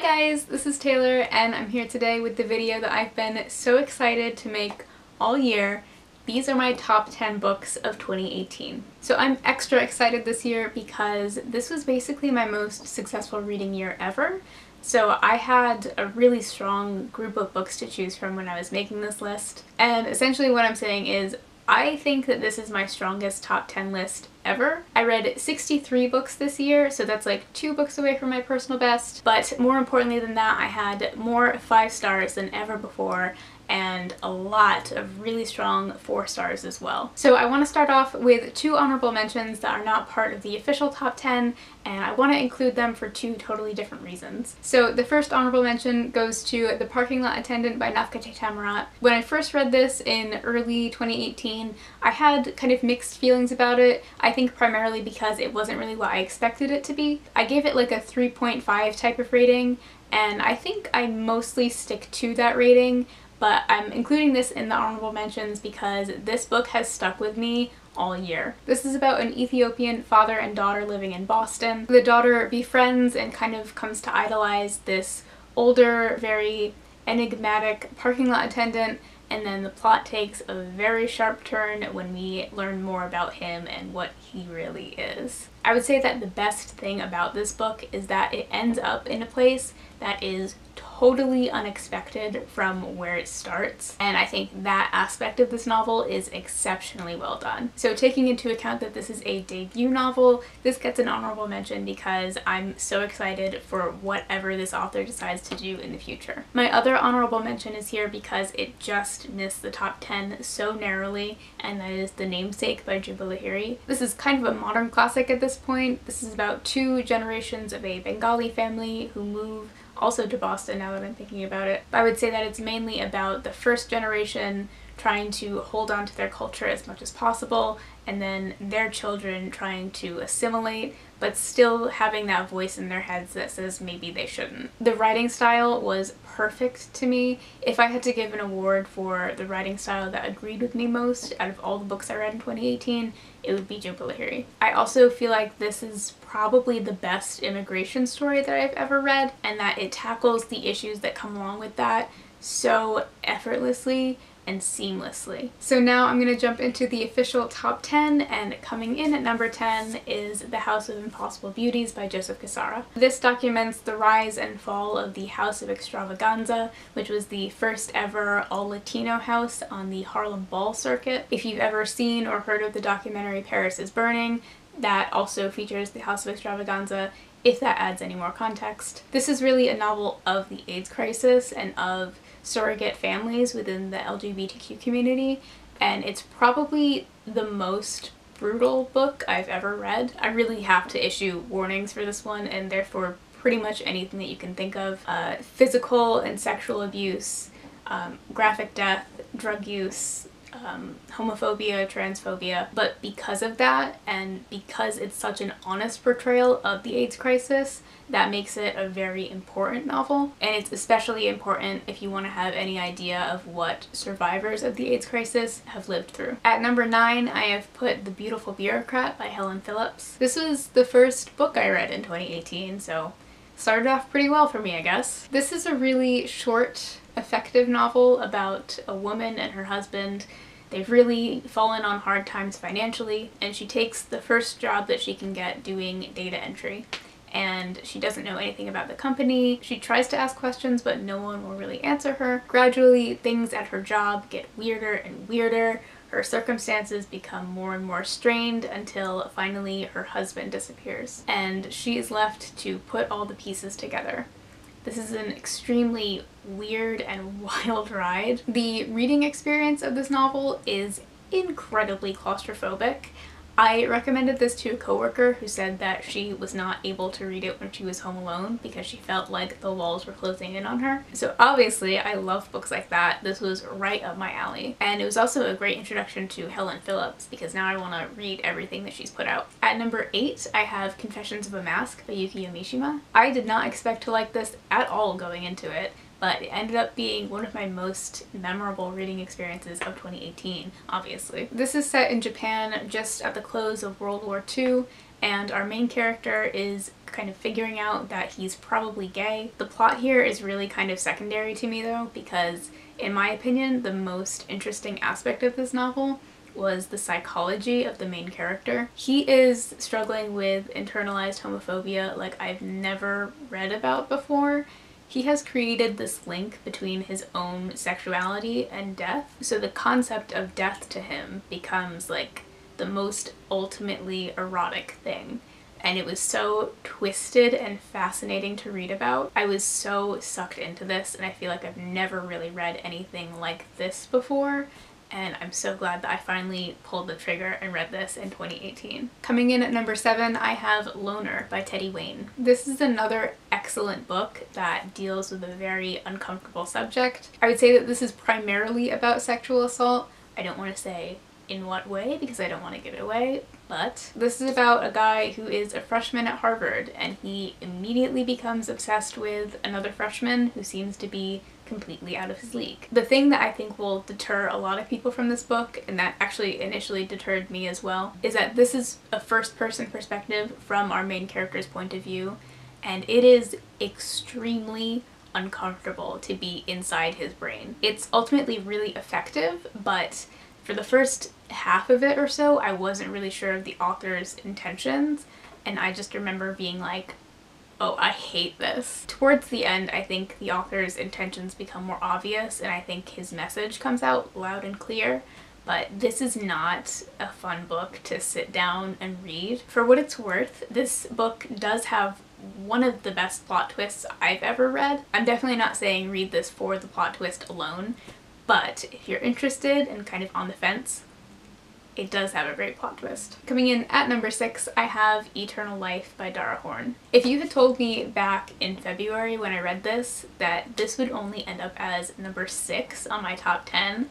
guys, this is Taylor and I'm here today with the video that I've been so excited to make all year. These are my top 10 books of 2018. So I'm extra excited this year because this was basically my most successful reading year ever. So I had a really strong group of books to choose from when I was making this list. And essentially what I'm saying is I think that this is my strongest top 10 list ever. I read 63 books this year, so that's like 2 books away from my personal best. But more importantly than that, I had more 5 stars than ever before and a lot of really strong 4 stars as well. So I want to start off with 2 honorable mentions that are not part of the official top 10, and I want to include them for 2 totally different reasons. So the first honorable mention goes to The Parking Lot Attendant by Nafkat Tamarat. When I first read this in early 2018, I had kind of mixed feelings about it. I think primarily because it wasn't really what I expected it to be. I gave it like a 3.5 type of rating, and I think I mostly stick to that rating. But I'm including this in the honorable mentions because this book has stuck with me all year. This is about an Ethiopian father and daughter living in Boston. The daughter befriends and kind of comes to idolize this older, very enigmatic parking lot attendant, and then the plot takes a very sharp turn when we learn more about him and what he really is. I would say that the best thing about this book is that it ends up in a place that is totally unexpected from where it starts, and I think that aspect of this novel is exceptionally well done. So taking into account that this is a debut novel, this gets an honorable mention because I'm so excited for whatever this author decides to do in the future. My other honorable mention is here because it just missed the top 10 so narrowly, and that is The Namesake by Jhumpa Lahiri. This is kind of a modern classic at this point. This is about 2 generations of a Bengali family who move also to Boston now that I'm thinking about it. I would say that it's mainly about the first generation trying to hold on to their culture as much as possible, and then their children trying to assimilate but still having that voice in their heads that says maybe they shouldn't. The writing style was perfect to me. If I had to give an award for the writing style that agreed with me most out of all the books I read in 2018, it would be Jhumpa Lahiri. I also feel like this is probably the best immigration story that I've ever read, and that it tackles the issues that come along with that so effortlessly and seamlessly. So now I'm going to jump into the official top 10, and coming in at number 10 is The House of Impossible Beauties by Joseph Cassara. This documents the rise and fall of the House of Extravaganza, which was the first ever all-Latino house on the Harlem Ball circuit. If you've ever seen or heard of the documentary Paris is Burning, that also features the House of Extravaganza, if that adds any more context. This is really a novel of the AIDS crisis and of surrogate families within the LGBTQ community, and it's probably the most brutal book I've ever read. I really have to issue warnings for this one, and therefore pretty much anything that you can think of. Physical and sexual abuse, graphic death, drug use, homophobia, transphobia, but because of that, and because it's such an honest portrayal of the AIDS crisis, that makes it a very important novel. And it's especially important if you want to have any idea of what survivors of the AIDS crisis have lived through. At number 9, I have put The Beautiful Bureaucrat by Helen Phillips. This was the first book I read in 2018, so started off pretty well for me, I guess. This is a really short, effective novel about a woman and her husband. They've really fallen on hard times financially, and she takes the first job that she can get doing data entry. And she doesn't know anything about the company. She tries to ask questions, but no one will really answer her. Gradually, things at her job get weirder and weirder. Her circumstances become more and more strained until finally her husband disappears, and she is left to put all the pieces together. This is an extremely weird and wild ride. The reading experience of this novel is incredibly claustrophobic. I recommended this to a coworker who said that she was not able to read it when she was home alone because she felt like the walls were closing in on her. So obviously I love books like that. This was right up my alley. And it was also a great introduction to Helen Phillips because now I want to read everything that she's put out. At number 8, I have Confessions of a Mask by Yukio Mishima. I did not expect to like this at all going into it, but it ended up being one of my most memorable reading experiences of 2018, obviously. This is set in Japan just at the close of World War II, and our main character is kind of figuring out that he's probably gay. The plot here is really kind of secondary to me though, because in my opinion, the most interesting aspect of this novel was the psychology of the main character. He is struggling with internalized homophobia like I've never read about before. He has created this link between his own sexuality and death. So the concept of death to him becomes like the most ultimately erotic thing. And it was so twisted and fascinating to read about. I was so sucked into this, and I feel like I've never really read anything like this before. And I'm so glad that I finally pulled the trigger and read this in 2018. Coming in at number 7, I have Loner by Teddy Wayne. This is another excellent book that deals with a very uncomfortable subject. I would say that this is primarily about sexual assault. I don't want to say in what way because I don't want to give it away, but this is about a guy who is a freshman at Harvard, and he immediately becomes obsessed with another freshman who seems to be completely out of his league. The thing that I think will deter a lot of people from this book, and that actually initially deterred me as well, is that this is a first-person perspective from our main character's point of view, and it is extremely uncomfortable to be inside his brain. It's ultimately really effective, but for the first half of it or so, I wasn't really sure of the author's intentions, and I just remember being like, oh, I hate this. Towards the end, I think the author's intentions become more obvious, and I think his message comes out loud and clear, but this is not a fun book to sit down and read. For what it's worth, this book does have one of the best plot twists I've ever read. I'm definitely not saying read this for the plot twist alone, but if you're interested and kind of on the fence, it does have a great plot twist. Coming in at number 6, I have Eternal Life by Dara Horn. If you had told me back in February when I read this that this would only end up as number 6 on my top 10,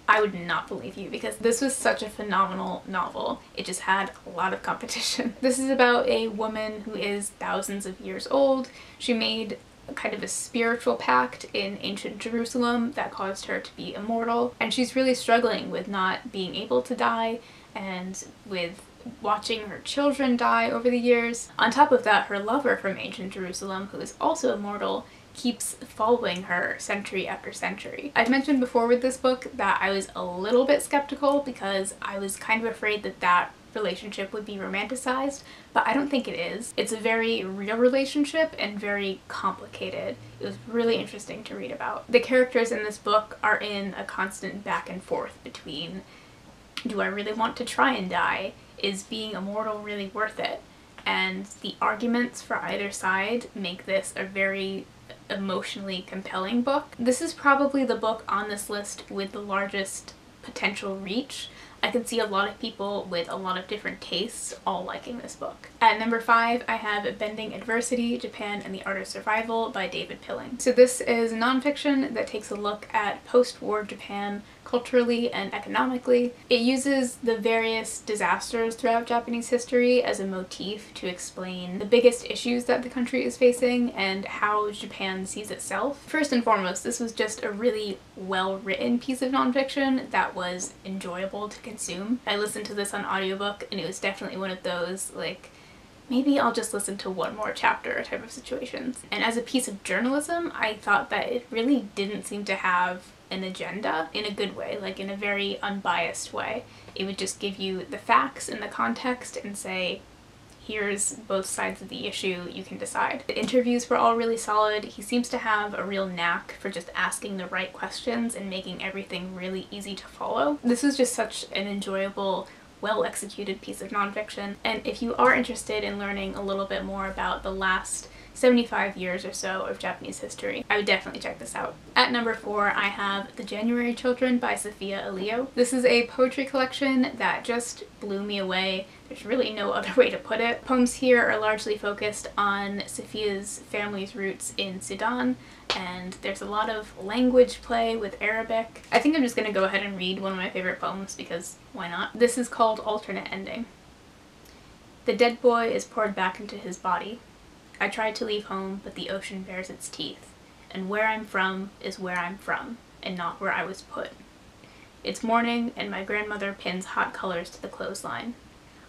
I would not believe you, because this was such a phenomenal novel. It just had a lot of competition. This is about a woman who is thousands of years old. She made kind of a spiritual pact in ancient Jerusalem that caused her to be immortal, and she's really struggling with not being able to die and with watching her children die over the years. On top of that, her lover from ancient Jerusalem, who is also immortal, keeps following her century after century. I've mentioned before with this book that I was a little bit skeptical because I was kind of afraid that that relationship would be romanticized, but I don't think it is. It's a very real relationship and very complicated. It was really interesting to read about. The characters in this book are in a constant back and forth between, do I really want to try and die? Is being immortal really worth it? And the arguments for either side make this a very emotionally compelling book. This is probably the book on this list with the largest potential reach. I can see a lot of people with a lot of different tastes all liking this book. At number 5, I have Bending Adversity, Japan and the Art of Survival by David Pilling. So this is nonfiction that takes a look at post-war Japan culturally and economically. It uses the various disasters throughout Japanese history as a motif to explain the biggest issues that the country is facing and how Japan sees itself. First and foremost, this was just a really well-written piece of nonfiction that was enjoyable to consume. I listened to this on audiobook, and it was definitely one of those, like, maybe I'll just listen to one more chapter type of situations. And as a piece of journalism, I thought that it really didn't seem to have an agenda in a good way, like in a very unbiased way. It would just give you the facts and the context and say, here's both sides of the issue, you can decide. The interviews were all really solid. He seems to have a real knack for just asking the right questions and making everything really easy to follow. This was just such an enjoyable, well-executed piece of nonfiction, and if you are interested in learning a little bit more about the last 75 years or so of Japanese history, I would definitely check this out. At number 4, I have The January Children by Sophia Elio. This is a poetry collection that just blew me away. There's really no other way to put it. Poems here are largely focused on Sophia's family's roots in Sudan, and there's a lot of language play with Arabic. I think I'm just gonna go ahead and read one of my favorite poems because why not? This is called Alternate Ending. The dead boy is poured back into his body. I tried to leave home, but the ocean bares its teeth, and where I'm from is where I'm from, and not where I was put. It's morning, and my grandmother pins hot colors to the clothesline.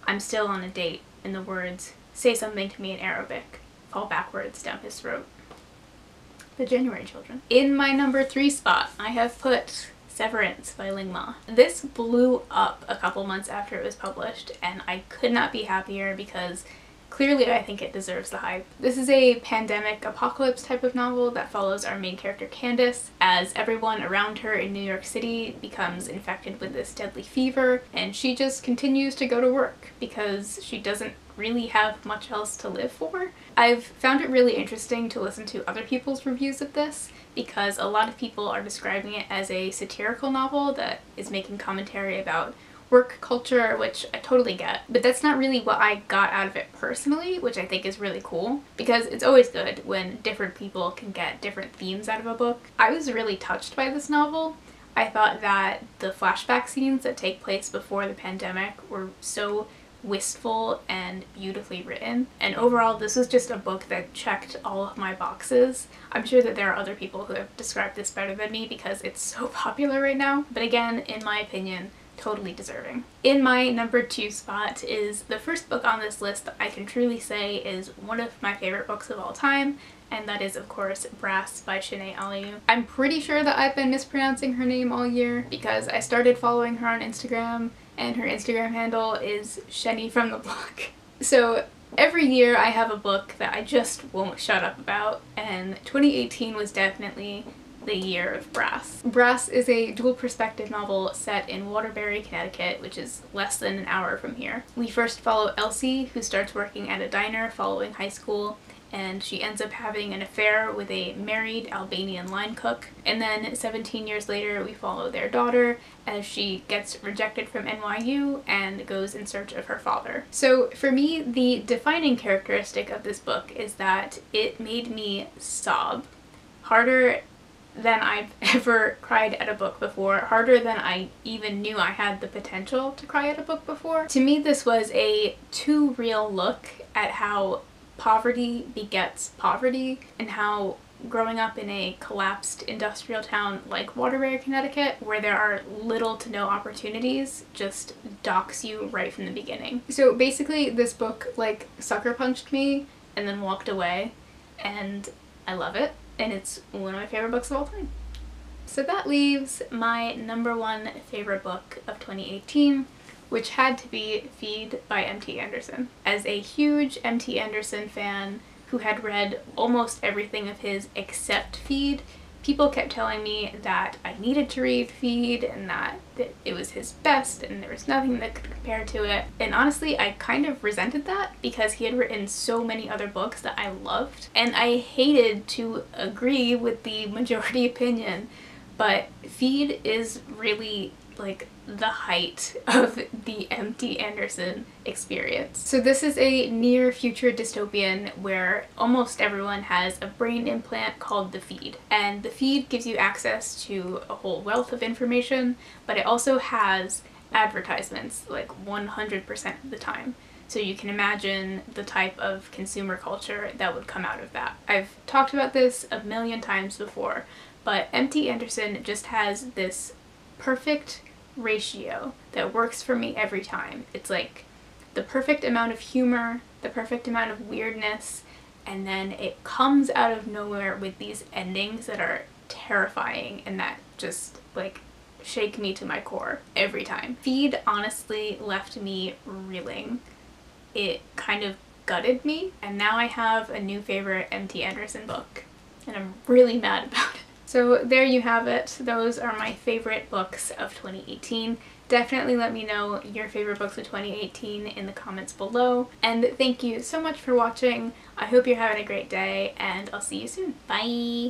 I'm still on a date, and the words, say something to me in Arabic, fall backwards down his throat. The January children. In my number 3 spot, I have put Severance by Ling Ma. This blew up a couple months after it was published, and I could not be happier because clearly I think it deserves the hype. This is a pandemic apocalypse type of novel that follows our main character Candace as everyone around her in New York City becomes infected with this deadly fever, and she just continues to go to work because she doesn't really have much else to live for. I've found it really interesting to listen to other people's reviews of this because a lot of people are describing it as a satirical novel that is making commentary about work culture, which I totally get, but that's not really what I got out of it personally, which I think is really cool because it's always good when different people can get different themes out of a book. I was really touched by this novel. I thought that the flashback scenes that take place before the pandemic were so wistful and beautifully written, and overall this was just a book that checked all of my boxes. I'm sure that there are other people who have described this better than me because it's so popular right now, but again, in my opinion, totally deserving. In my number 2 spot is the first book on this list that I can truly say is one of my favorite books of all time, and that is of course Brass by Shanae Aliu. I'm pretty sure that I've been mispronouncing her name all year because I started following her on Instagram and her Instagram handle is Shenny from the block. So every year I have a book that I just won't shut up about, and 2018 was definitely the year of Brass. Brass is a dual perspective novel set in Waterbury, Connecticut, which is less than an hour from here. We first follow Elsie, who starts working at a diner following high school, and she ends up having an affair with a married Albanian line cook. And then 17 years later we follow their daughter as she gets rejected from NYU and goes in search of her father. So for me, the defining characteristic of this book is that it made me sob harder than I've ever cried at a book before, harder than I even knew I had the potential to cry at a book before. To me, this was a too real look at how poverty begets poverty and how growing up in a collapsed industrial town like Waterbury, Connecticut, where there are little to no opportunities, just docks you right from the beginning. So basically this book like sucker punched me and then walked away, and I love it, and it's one of my favorite books of all time. So that leaves my number 1 favorite book of 2018, which had to be Feed by M.T. Anderson. As a huge M.T. Anderson fan who had read almost everything of his except Feed, people kept telling me that I needed to read Feed and that it was his best and there was nothing that could compare to it. And honestly, I kind of resented that because he had written so many other books that I loved, and I hated to agree with the majority opinion, but Feed is really like the height of the M.T. Anderson experience. So this is a near future dystopian where almost everyone has a brain implant called the Feed, and the Feed gives you access to a whole wealth of information, but it also has advertisements like 100% of the time. So you can imagine the type of consumer culture that would come out of that. I've talked about this a million times before, but M.T. Anderson just has this perfect ratio that works for me every time. It's like the perfect amount of humor, the perfect amount of weirdness, and then it comes out of nowhere with these endings that are terrifying and that just like shake me to my core every time. Feed honestly left me reeling. It kind of gutted me, and now I have a new favorite M.T. Anderson book, and I'm really mad about it. So there you have it. Those are my favorite books of 2018. Definitely let me know your favorite books of 2018 in the comments below. And thank you so much for watching. I hope you're having a great day, and I'll see you soon. Bye!